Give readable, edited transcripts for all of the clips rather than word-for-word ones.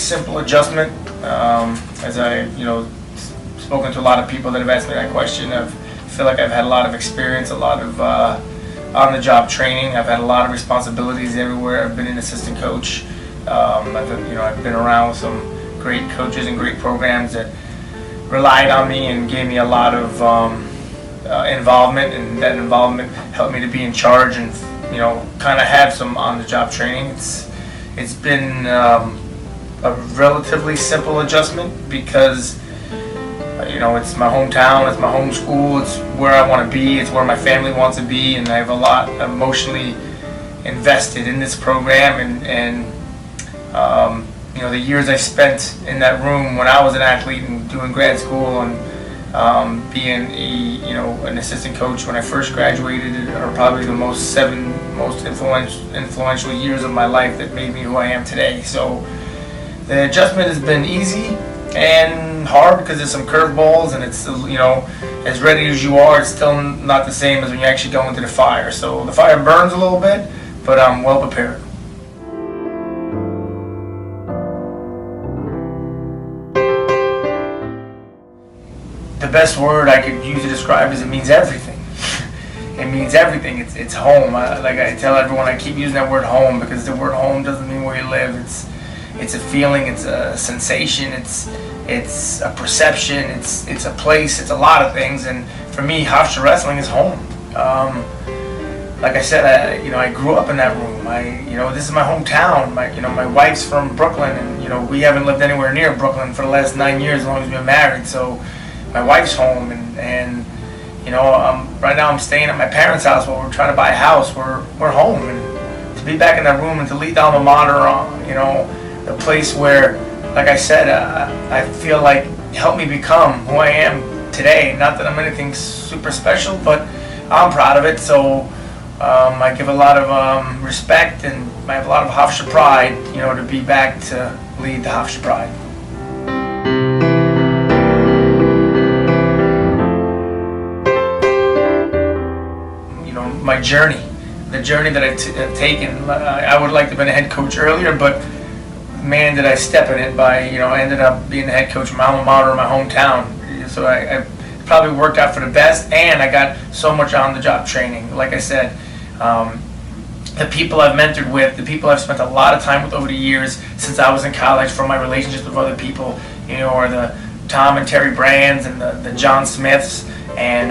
simple adjustment. As I, spoken to a lot of people that have asked me that question, I feel like I've had a lot of experience, a lot of on-the-job training. I've had a lot of responsibilities everywhere. I've been an assistant coach. I've been around with some great coaches and great programs that relied on me and gave me a lot of involvement, and that involvement helped me to be in charge and kind of have some on-the-job training. It's been a relatively simple adjustment because it's my hometown, it's my home school, it's where I want to be, it's where my family wants to be, and I have a lot emotionally invested in this program, and the years I spent in that room when I was an athlete and doing grad school and being an assistant coach when I first graduated are probably the most influential years of my life that made me who I am today. So the adjustment has been easy and hard because there's some curveballs, and it's as ready as you are, it's still not the same as when you actually go into the fire. So the fire burns a little bit, but I'm well prepared. The best word I could use to describe is it means everything. It means everything. It's home. Like I tell everyone, I keep using that word home because the word home doesn't mean where you live. It's a feeling. It's a sensation. It's a perception. It's a place. It's a lot of things. And for me, Hofstra wrestling is home. Like I said, I grew up in that room. This is my hometown. My wife's from Brooklyn, and we haven't lived anywhere near Brooklyn for the last 9 years, as long as we've been married. So my wife's home, and right now I'm staying at my parents' house while we're trying to buy a house. We're home, and to be back in that room and to lead the alma mater, the place where, like I said, I feel like helped me become who I am today. Not that I'm anything super special, but I'm proud of it. So I give a lot of respect, and I have a lot of Hofstra pride, to be back to lead the Hofstra pride. My journey, the journey that I've taken. I would like to have been a head coach earlier, but man, did I step in it by, I ended up being the head coach of my alma mater in my hometown. So I probably worked out for the best, and I got so much on-the-job training. Like I said, the people I've mentored with, the people I've spent a lot of time with over the years since I was in college, from my relationships with other people, or the Tom and Terry Brands and the John Smiths and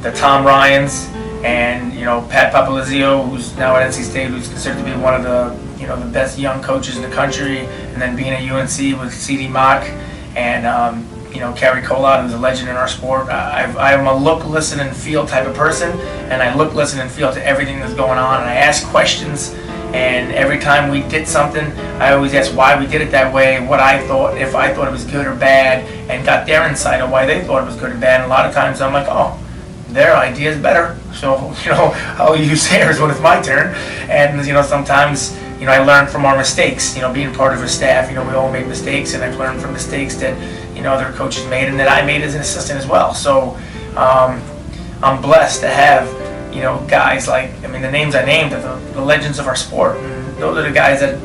the Tom Ryans, and Pat Papadatos, who's now at NC State, who's considered to be one of the the best young coaches in the country, and then being at UNC with C.D. Mock and Kerry Colott, who's a legend in our sport. I'm a look, listen, and feel type of person, and I look, listen, and feel to everything that's going on, and I ask questions. And every time we did something, I always asked why we did it that way, what I thought, if I thought it was good or bad, and got their insight on why they thought it was good or bad. And a lot of times I'm like, oh, their idea is better, so I'll use theirs when it's my turn. And sometimes I learn from our mistakes. Being part of a staff, we all make mistakes, and I've learned from mistakes that other coaches made and that I made as an assistant as well. So I'm blessed to have guys like, the names I named are the legends of our sport. And those are the guys that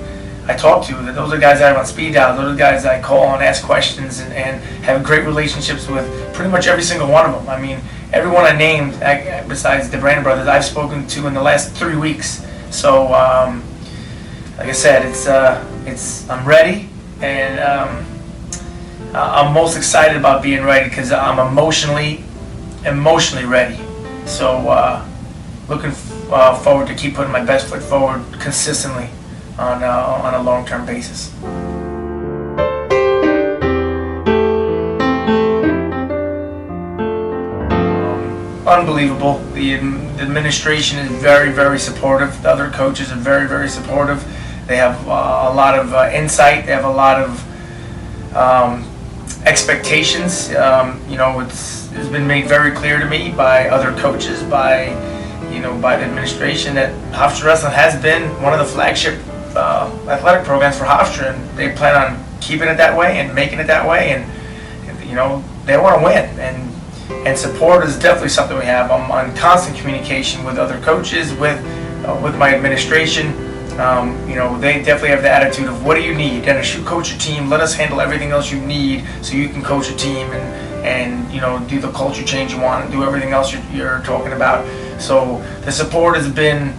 I talk to. Those are the guys that I have on speed dial. Those are the guys that I call and ask questions and have great relationships with pretty much every single one of them. Everyone I named, besides the Brandon brothers, I've spoken to in the last 3 weeks. So, like I said, I'm ready, and I'm most excited about being ready because I'm emotionally ready. So, looking forward to keep putting my best foot forward consistently on a long-term basis. Unbelievable. The administration is very, very supportive. The other coaches are very, very supportive. They have a lot of insight. They have a lot of expectations. It's been made very clear to me by other coaches, by the administration, that Hofstra Wrestling has been one of the flagship athletic programs for Hofstra, and they plan on keeping it that way and making it that way. And they want to win, and support is definitely something we have. I'm on constant communication with other coaches, with my administration. they definitely have the attitude of, what do you need? Dennis, you coach your team. Let us handle everything else you need so you can coach a team and do the culture change you want and do everything else you're talking about. So the support has been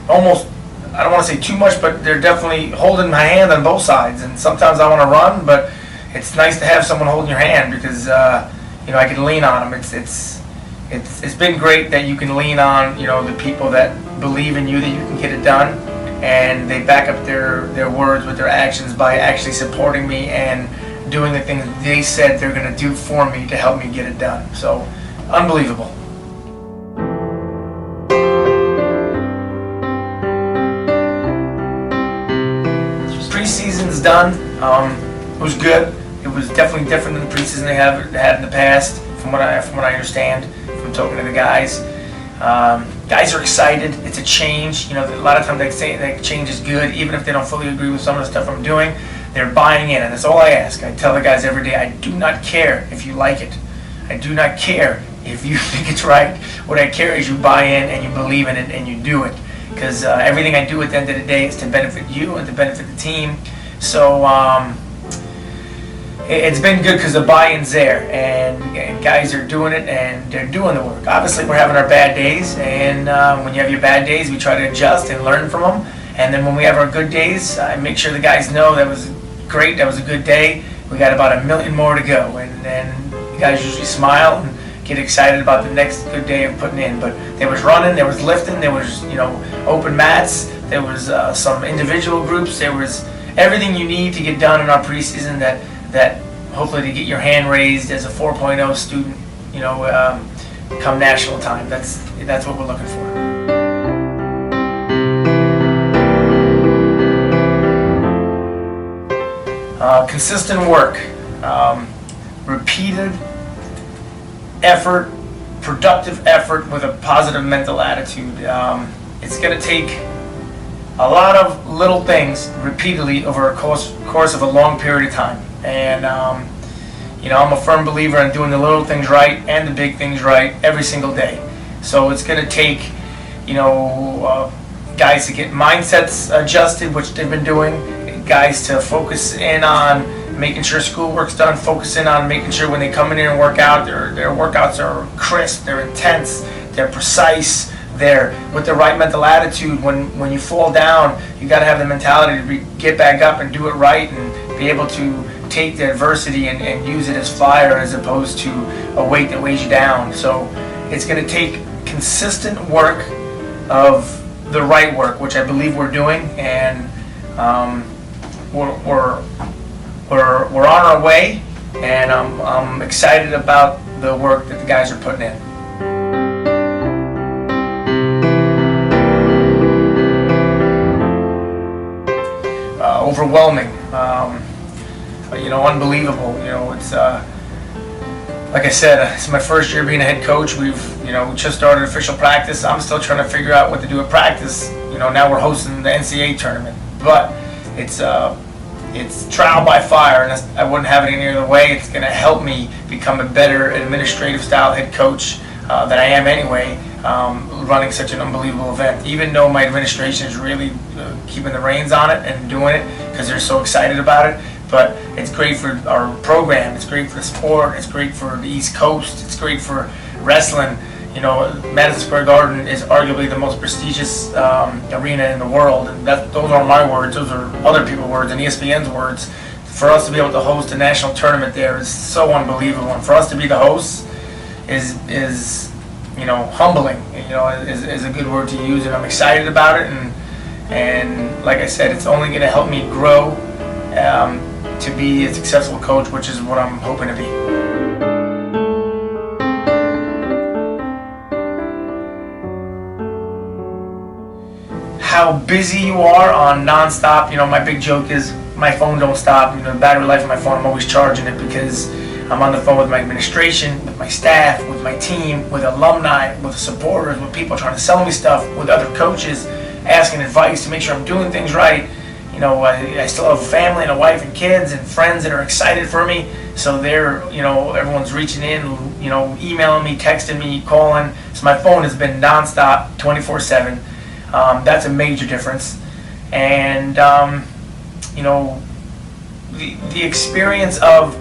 almost, I don't want to say too much, but they're definitely holding my hand on both sides. And sometimes I want to run, but it's nice to have someone holding your hand because I can lean on them. It's been great that you can lean on the people that believe in you, that you can get it done, and they back up their words with their actions by actually supporting me and doing the things they said they're going to do for me to help me get it done. So unbelievable. Preseason's done. It was good. It was definitely different than the preseason they had in the past, from what I understand from talking to the guys. Guys are excited. It's a change. A lot of times they say that change is good, even if they don't fully agree with some of the stuff I'm doing. They're buying in, and that's all I ask. I tell the guys every day, I do not care if you like it. I do not care if you think it's right. What I care is you buy in and you believe in it and you do it. Because everything I do at the end of the day is to benefit you and to benefit the team. So it's been good because the buy-in's there, and guys are doing it and they're doing the work. Obviously, we're having our bad days, and when you have your bad days, we try to adjust and learn from them. And then when we have our good days, I make sure the guys know that was great, that was a good day. We got about 1 million more to go, and then the guys usually smile and get excited about the next good day of putting in. But there was running, there was lifting, there was open mats, there was some individual groups, there was everything you need to get done in our preseason that hopefully to get your hand raised as a 4.0 student, come national time. That's what we're looking for. Consistent work, repeated effort, productive effort with a positive mental attitude. It's going to take a lot of little things repeatedly over a course of a long period of time. And I'm a firm believer in doing the little things right and the big things right every single day. So it's going to take guys to get mindsets adjusted, which they've been doing, guys to focus in on making sure schoolwork's done, focus in on making sure when they come in here and work out, their workouts are crisp, they're intense, they're precise, they're with the right mental attitude. When you fall down, you got to have the mentality to get back up and do it right and be able to take the adversity and use it as fire as opposed to a weight that weighs you down. So it's going to take consistent work of the right work, which I believe we're doing, and we're on our way, and I'm excited about the work that the guys are putting in. Overwhelming, unbelievable. It's like I said, it's my first year being a head coach. We just started official practice. I'm still trying to figure out what to do at practice. Now we're hosting the NCAA tournament, but it's trial by fire, and I wouldn't have it any other way. It's going to help me become a better administrative style head coach than I am anyway, running such an unbelievable event. Even though my administration is really keeping the reins on it and doing it because they're so excited about it. But it's great for our program, it's great for the sport, it's great for the East Coast, it's great for wrestling. Madison Square Garden is arguably the most prestigious arena in the world, and those aren't my words, those are other people's words and ESPN's words. For us to be able to host a national tournament there is so unbelievable, and for us to be the hosts is humbling, is a good word to use, and I'm excited about it, and like I said, it's only going to help me grow to be a successful coach, which is what I'm hoping to be. How busy you are on nonstop. My big joke is my phone don't stop. The battery life of my phone, I'm always charging it because I'm on the phone with my administration, with my staff, with my team, with alumni, with supporters, with people trying to sell me stuff, with other coaches, asking advice to make sure I'm doing things right. I still have a family and a wife and kids and friends that are excited for me. So they're, everyone's reaching in, emailing me, texting me, calling. So my phone has been nonstop, 24/7. That's a major difference. And the experience of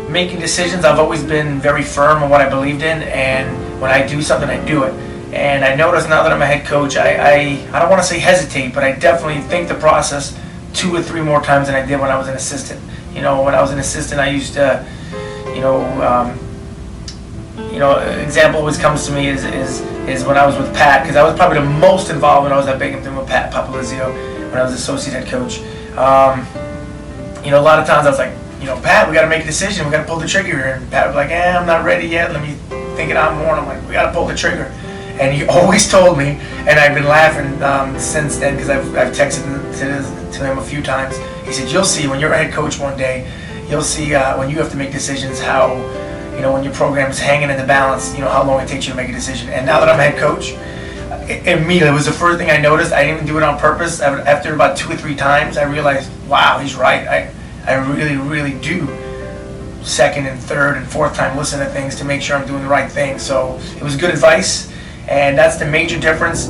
making decisions, I've always been very firm on what I believed in, and when I do something, I do it. And I notice now that I'm a head coach, I don't want to say hesitate, but I definitely think the process 2 or 3 more times than I did when I was an assistant. When I was an assistant, I used to, example always comes to me is when I was with Pat, because I was probably the most involved when I was at Binghamton with Pat Papadatos when I was associate head coach. A lot of times I was like, Pat, we got to make a decision. We got to pull the trigger. And Pat was like, I'm not ready yet. Let me think it out more. And I'm like, we got to pull the trigger. And he always told me, and I've been laughing since then because I've texted to him a few times. He said, you'll see when you're a head coach one day, you'll see when you have to make decisions how, when your program is hanging in the balance, how long it takes you to make a decision. And now that I'm a head coach, immediately, it was the first thing I noticed. I didn't even do it on purpose. After about 2 or 3 times, I realized, wow, he's right. I really, really do second and third and fourth time listen to things to make sure I'm doing the right thing. So it was good advice, and that's the major difference.